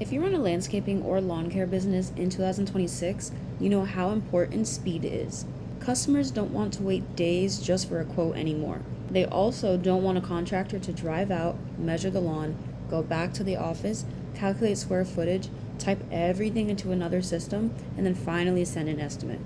If you run a landscaping or lawn care business in 2026, you know how important speed is. Customers don't want to wait days just for a quote anymore. They also don't want a contractor to drive out, measure the lawn, go back to the office, calculate square footage, type everything into another system, and then finally send an estimate.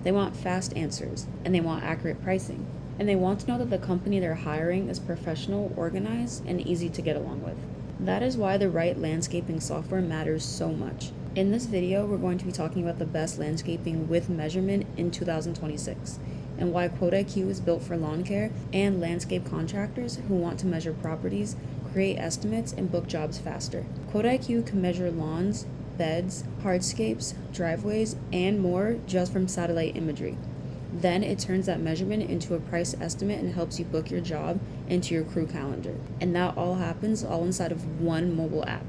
They want fast answers, and they want accurate pricing. And they want to know that the company they're hiring is professional, organized, and easy to get along with. That is why the right landscaping software matters so much. In this video, we're going to be talking about the best landscaping with measurement in 2026, and why QuoteIQ is built for lawn care and landscape contractors who want to measure properties, create estimates, and book jobs faster. QuoteIQ can measure lawns, beds, hardscapes, driveways, and more just from satellite imagery. Then it turns that measurement into a price estimate and helps you book your job into your crew calendar. And that all happens all inside of one mobile app.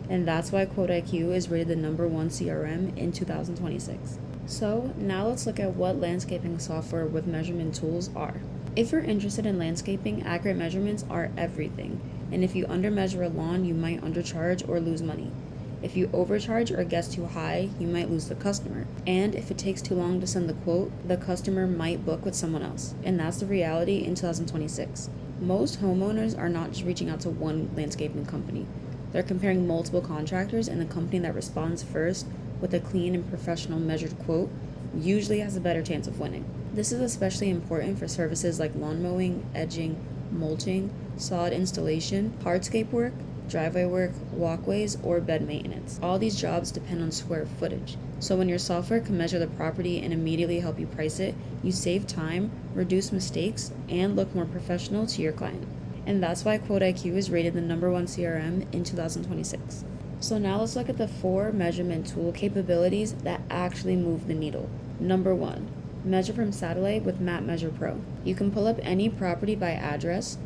And that's why QuoteIQ is rated the #1 CRM in 2026. So now let's look at what landscaping software with measurement tools are. If you're interested in landscaping, accurate measurements are everything. And if you undermeasure a lawn, you might undercharge or lose money. If you overcharge or guess too high, you might lose the customer. And if it takes too long to send the quote, the customer might book with someone else. And that's the reality in 2026. Most homeowners are not just reaching out to one landscaping company. They're comparing multiple contractors, and the company that responds first with a clean and professional measured quote usually has a better chance of winning. This is especially important for services like lawn mowing, edging, mulching, sod installation, hardscape work, driveway work, walkways, or bed maintenance. All these jobs depend on square footage. So when your software can measure the property and immediately help you price it, you save time, reduce mistakes, and look more professional to your client. And that's why QuoteIQ is rated the #1 CRM in 2026. So now let's look at the 4 measurement tool capabilities that actually move the needle. Number 1, measure from satellite with MapMeasure Pro. You can pull up any property by address,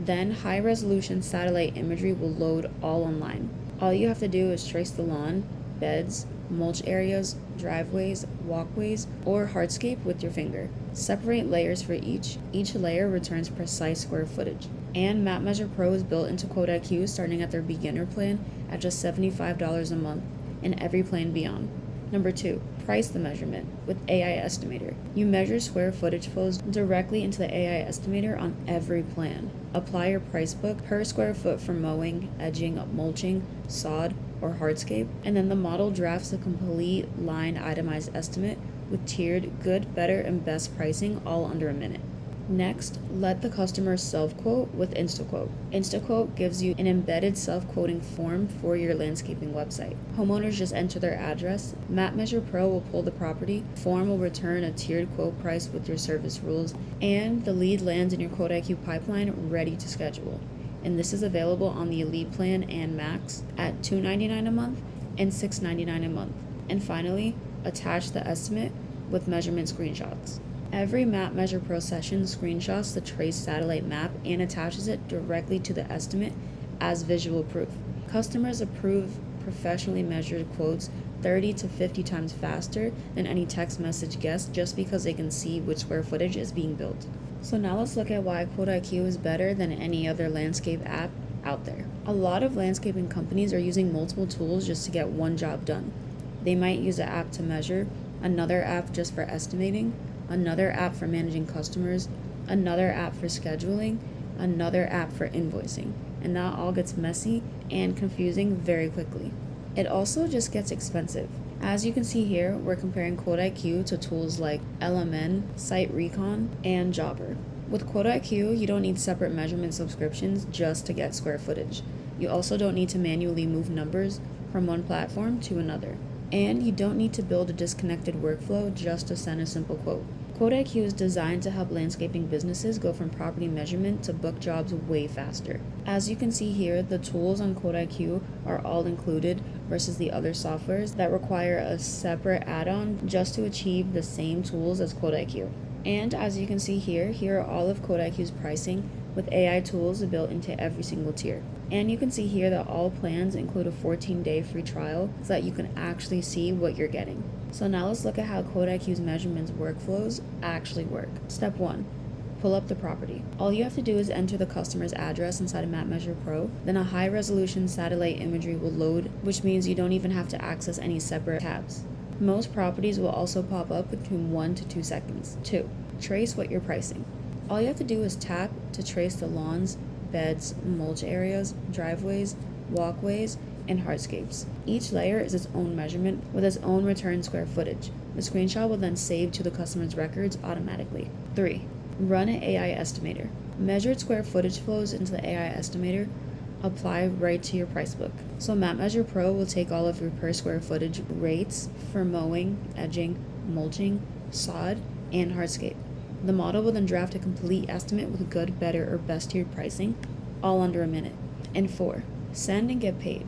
then high-resolution satellite imagery will load all online. All you have to do is trace the lawn, beds, mulch areas, driveways, walkways, or hardscape with your finger. Separate layers for each. Each layer returns precise square footage. And MapMeasure Pro is built into QuoteIQ starting at their beginner plan at just $75 a month, and every plan beyond. Number 2, price the measurement with AI Estimator. You measure square footage flows directly into the AI Estimator on every plan. Apply your price book per square foot for mowing, edging, mulching, sod, or hardscape, and then the model drafts a complete line itemized estimate with tiered good, better, and best pricing all under a minute. Next, let the customer self-quote with InstaQuote. InstaQuote gives you an embedded self-quoting form for your landscaping website. Homeowners just enter their address, MapMeasure Pro will pull the property, form will return a tiered quote price with your service rules, and the lead lands in your QuoteIQ pipeline ready to schedule. And this is available on the Elite Plan and Max at $299 a month and $699 a month. And finally, attach the estimate with measurement screenshots. Every MapMeasure Pro session screenshots the traced satellite map and attaches it directly to the estimate as visual proof. Customers approve professionally measured quotes 30 to 50 times faster than any text message guess just because they can see which square footage is being built. So now let's look at why QuoteIQ is better than any other landscape app out there. A lot of landscaping companies are using multiple tools just to get one job done. They might use an app to measure, another app just for estimating, another app for managing customers, another app for scheduling, another app for invoicing, and that all gets messy and confusing very quickly. It also just gets expensive. As you can see here, we're comparing QuoteIQ to tools like LMN, SiteRecon, and Jobber. With QuoteIQ, you don't need separate measurement subscriptions just to get square footage. You also don't need to manually move numbers from one platform to another. And you don't need to build a disconnected workflow just to send a simple quote. QuoteIQ is designed to help landscaping businesses go from property measurement to book jobs way faster. As you can see here, the tools on QuoteIQ are all included versus the other softwares that require a separate add-on just to achieve the same tools as QuoteIQ. And as you can see here are all of QuoteIQ's pricing with AI tools built into every single tier. And you can see here that all plans include a 14-day free trial so that you can actually see what you're getting. So now let's look at how QuoteIQ's measurements workflows actually work. Step 1, pull up the property. All you have to do is enter the customer's address inside of MapMeasure Pro, then a high-resolution satellite imagery will load, which means you don't even have to access any separate tabs. Most properties will also pop up between 1 to 2 seconds. 2. Trace what you're pricing. All you have to do is tap to trace the lawns, beds, mulch areas, driveways, walkways, and hardscapes. Each layer is its own measurement with its own return square footage. The screenshot will then save to the customer's records automatically. 3. Run an AI estimator. Measured square footage flows into the AI estimator, apply right to your price book. So MapMeasure Pro will take all of your per square footage rates for mowing, edging, mulching, sod, and hardscape. The model will then draft a complete estimate with good, better, or best tiered pricing, all under a minute. And 4. Send and get paid.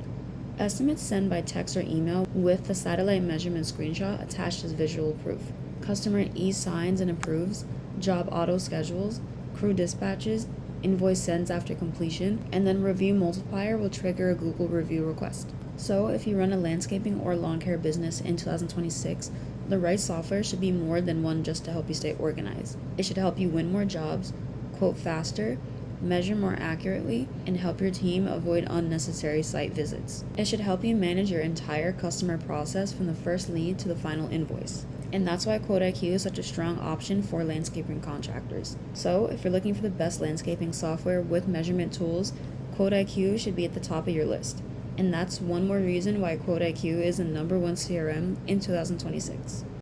Estimates send by text or email with the satellite measurement screenshot attached as visual proof. Customer e-signs and approves, job auto schedules, crew dispatches, invoice sends after completion, and then review multiplier will trigger a Google review request. So if you run a landscaping or lawn care business in 2026, the right software should be more than one just to help you stay organized. It should help you win more jobs, quote faster, measure more accurately, and help your team avoid unnecessary site visits. It should help you manage your entire customer process from the first lead to the final invoice. And that's why QuoteIQ is such a strong option for landscaping contractors. So if you're looking for the best landscaping software with measurement tools, QuoteIQ should be at the top of your list. And that's one more reason why QuoteIQ is the #1 CRM in 2026.